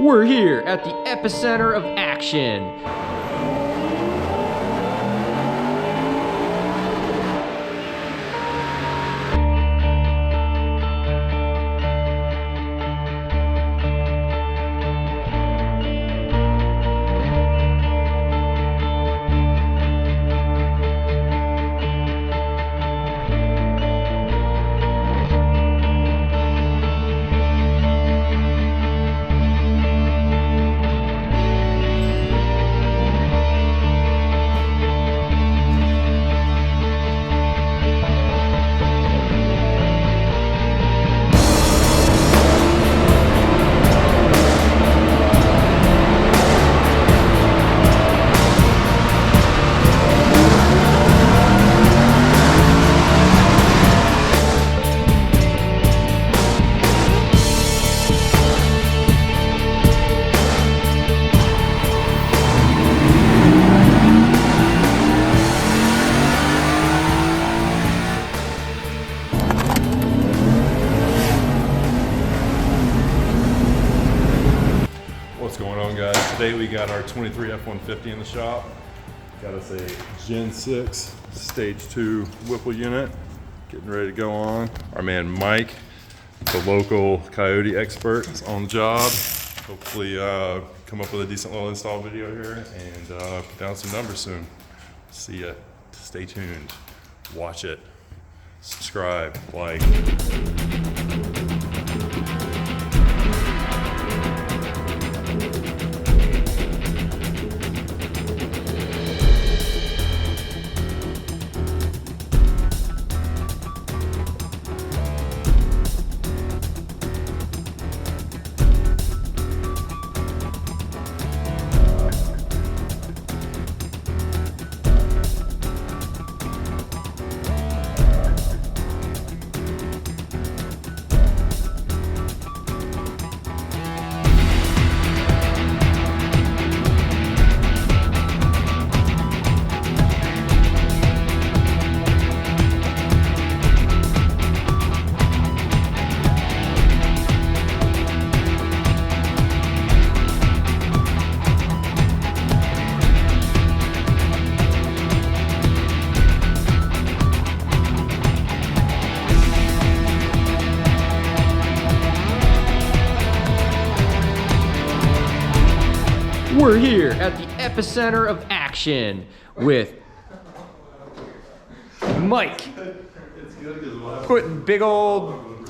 We're here at the epicenter of action. What's going on, guys? Today we got our 23 F150 in the shop. Got us a Gen 6 Stage 2 Whipple unit. Getting ready to go on. Our man Mike, the local Coyote expert, is on the job. Hopefully come up with a decent little install video here and put down some numbers soon. See ya. Stay tuned. Watch it. Subscribe. Like. We're here at the epicenter of action with Mike. Putting big old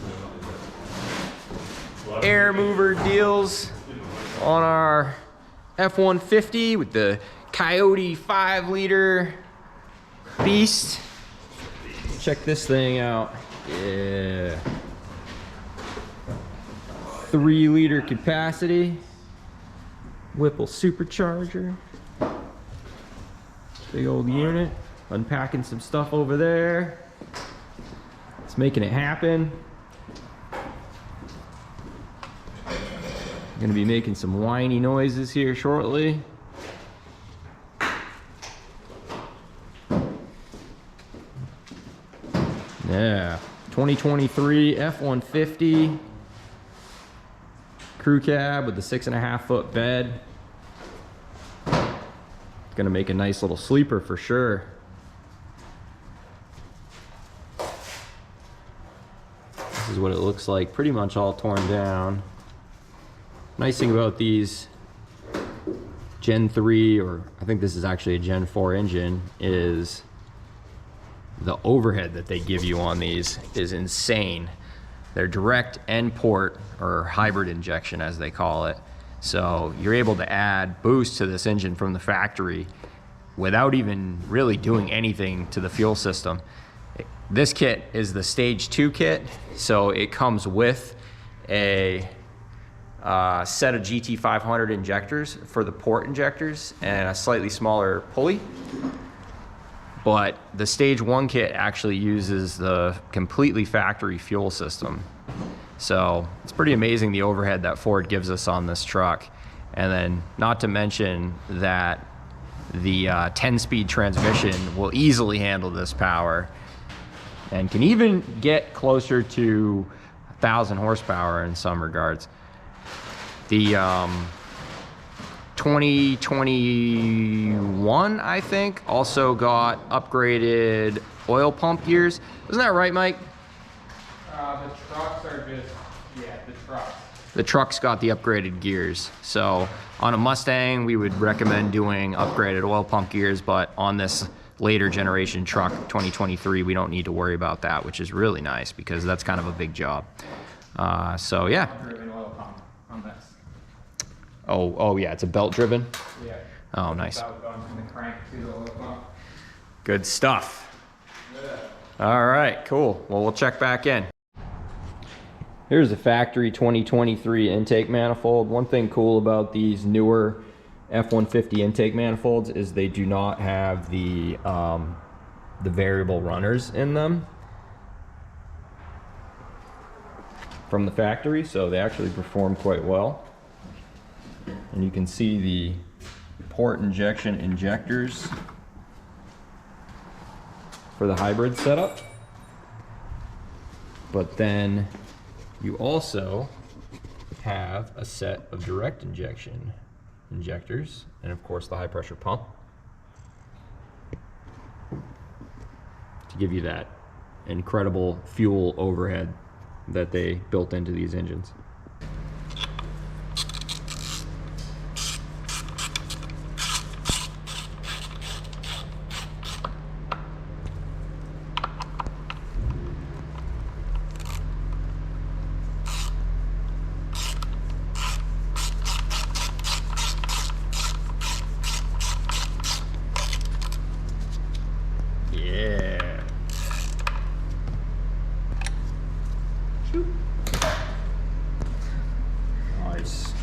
air mover deals on our F150 with the Coyote 5-liter beast. Check this thing out. Yeah. 3-liter capacity. Whipple Supercharger. Big old unit. Unpacking some stuff over there. It's making it happen. Gonna be making some whiny noises here shortly. Yeah, 2023 F150 crew cab with the 6.5-foot bed. Gonna make a nice little sleeper for sure. This is what it looks like, pretty much all torn down. Nice thing about these Gen 3, or I think this is actually a Gen 4 engine, is the overhead that they give you on these is insane. They're direct end port, or hybrid injection as they call it. So you're able to add boost to this engine from the factory without even really doing anything to the fuel system. This kit is the Stage 2 kit, so it comes with a set of GT500 injectors for the port injectors and a slightly smaller pulley. But the Stage 1 kit actually uses the completely factory fuel system. So it's pretty amazing the overhead that Ford gives us on this truck. And then not to mention that the 10-speed transmission will easily handle this power and can even get closer to 1,000 horsepower in some regards. The 2021, I think, also got upgraded oil pump gears. Isn't that right, Mike? The trucks are just, yeah, the trucks. The truck's got the upgraded gears. So on a Mustang, we would recommend doing upgraded oil pump gears, but on this later generation truck, 2023, we don't need to worry about that, which is really nice because that's kind of a big job. So yeah. Driven oil pump on this. Oh yeah, it's a belt driven. Yeah. Oh, nice. That was going from the crank to the oil pump. Good stuff. Yeah. All right, cool. Well, we'll check back in. Here's the factory 2023 intake manifold. One thing cool about these newer F150 intake manifolds is they do not have the variable runners in them from the factory, so they actually perform quite well. And you can see the port injection injectors for the hybrid setup. But then you also have a set of direct injection injectors, and of course the high pressure pump to give you that incredible fuel overhead that they built into these engines. Yeah. Nice.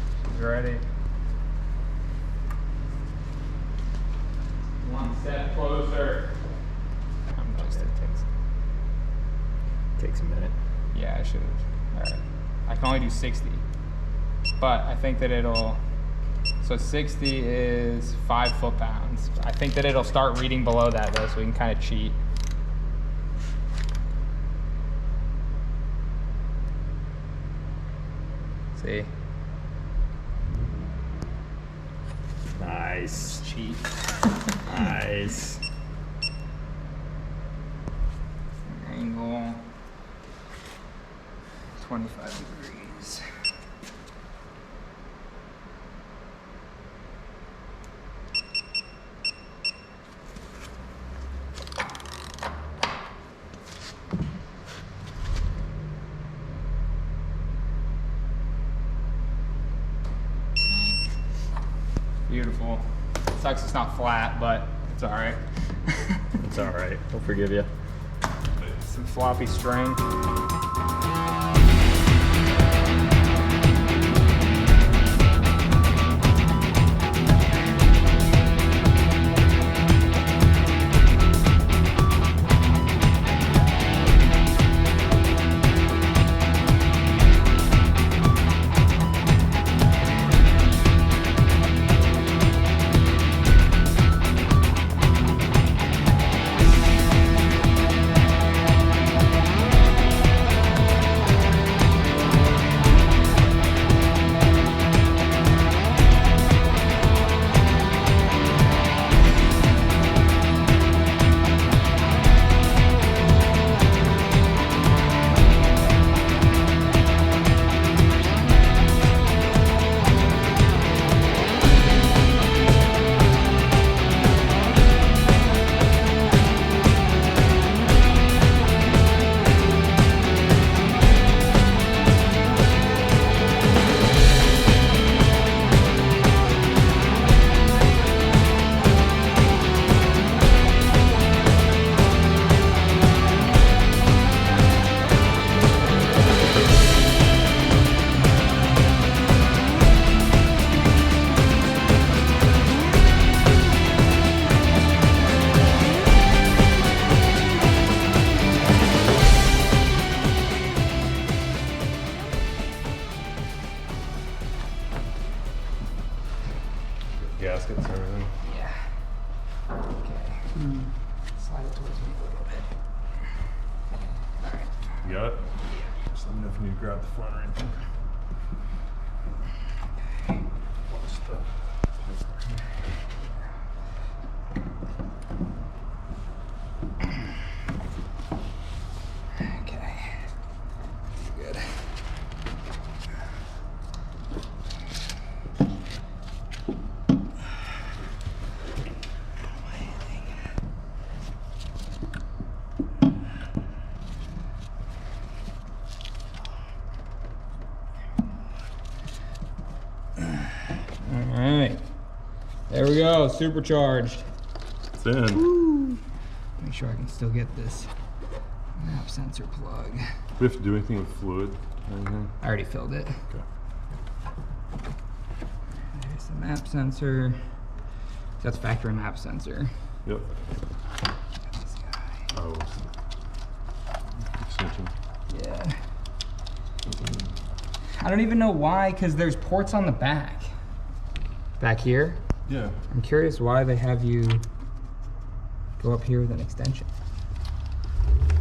Ready. One step closer. Takes a minute. Yeah, I should have. Alright. I can only do 60. But I think that it'll. So 60 is 5 foot-pounds. I think that it'll start reading below that though, so we can kind of cheat. See? Nice. Cheat. Nice. Angle 25 degrees. Beautiful. Sucks it's not flat, but it's alright. It's all right. We'll forgive you. Some floppy string. Gaskets and everything. Yeah. Okay. Slide it towards me a little bit. Alright. You got it? Just let me know if you need to grab the front or anything. Okay. Good. Alright. There we go, supercharged. It's in. Make sure I can still get this map sensor plug. Do we have to do anything with fluid or anything? I already filled it. Okay. There's the map sensor. That's factory map sensor. Yep. This guy. Oh. Extension. Yeah. I don't even know why, because there's ports on the back. Back here. Yeah. I'm curious why they have you go up here with an extension.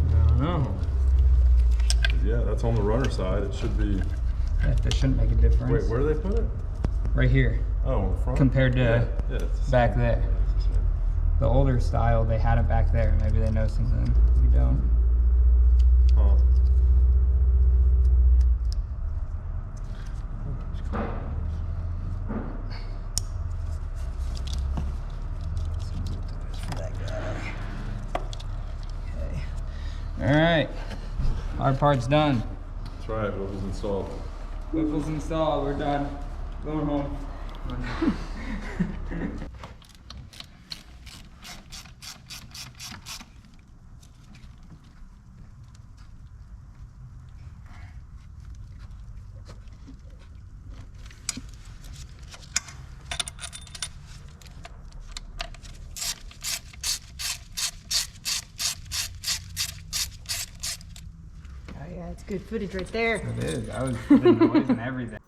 I don't know. Yeah, that's on the runner side. It should be. Yeah, that shouldn't make a difference. Wait, where do they put it? Right here, Oh, in the front. compared to Yeah, it's the back same. there. Yeah, it's the same. The older style, they had it back there. Maybe they know something we don't. Huh. All right, hard part's done. That's right. Whipple's installed. Whipple's installed. We're done. Going home. Oh yeah, it's good footage right there. It is. I was the noise and everything.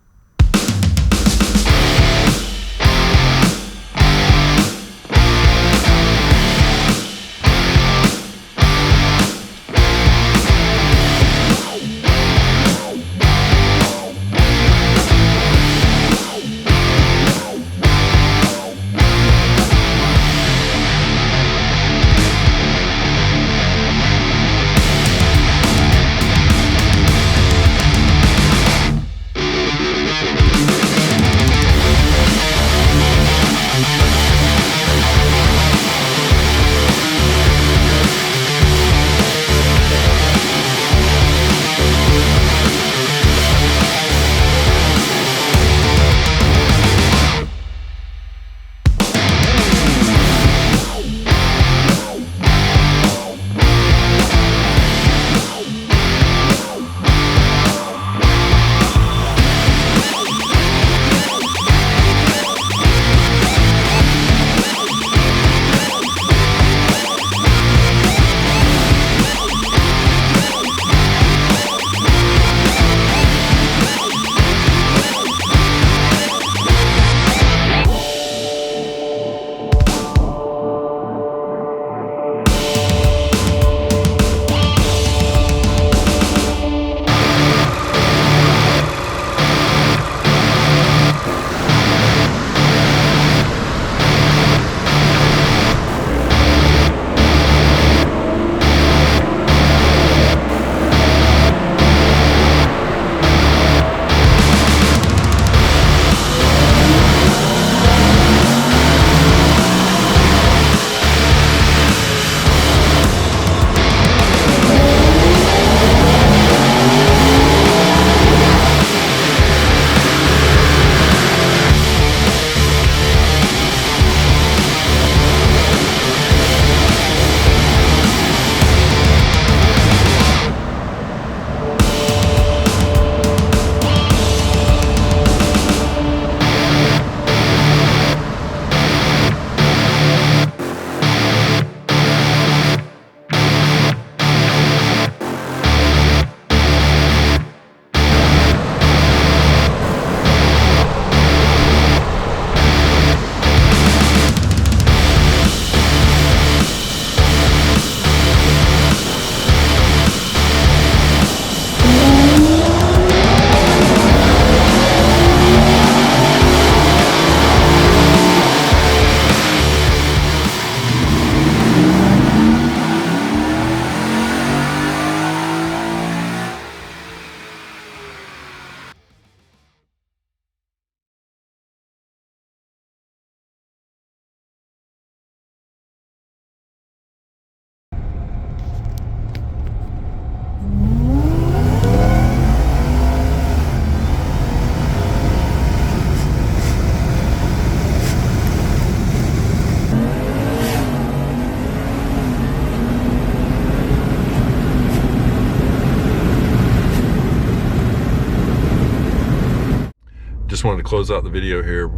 just wanted to close out the video here.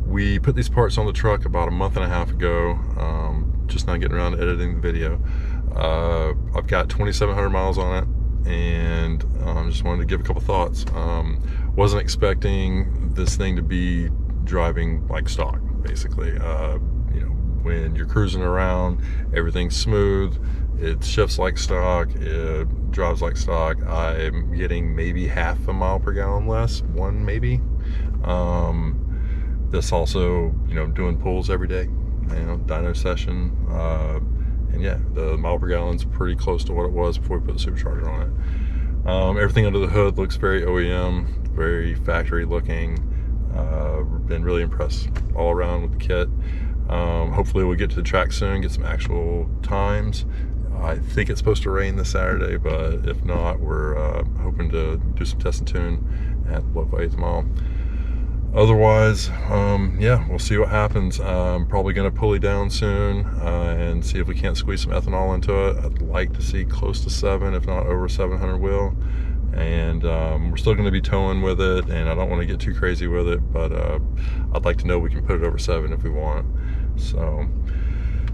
We put these parts on the truck about a month and a half ago. Just now getting around to editing the video. I've got 2,700 miles on it, and just wanted to give a couple thoughts. Wasn't expecting this thing to be driving like stock, basically. You know, when you're cruising around, everything's smooth, it shifts like stock, it drives like stock. I'm getting maybe half a mile per gallon less, one maybe. This also, you know, doing pulls every day, you know, dyno session, and yeah, the mile per gallon's pretty close to what it was before we put the supercharger on it. Everything under the hood looks very OEM, very factory looking. Been really impressed all around with the kit. Hopefully we'll get to the track soon, get some actual times. I think it's supposed to rain this Saturday, but if not, we're hoping to do some test and tune at the local 8th mile. Otherwise, yeah, we'll see what happens. I'm probably going to pulley down soon and see if we can't squeeze some ethanol into it. I'd like to see close to 7, if not over 700 wheel. And we're still going to be towing with it, and I don't want to get too crazy with it, but I'd like to know we can put it over 7 if we want. So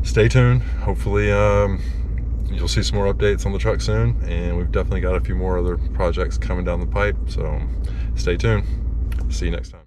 stay tuned. Hopefully you'll see some more updates on the truck soon, and we've definitely got a few more other projects coming down the pipe, so stay tuned. See you next time.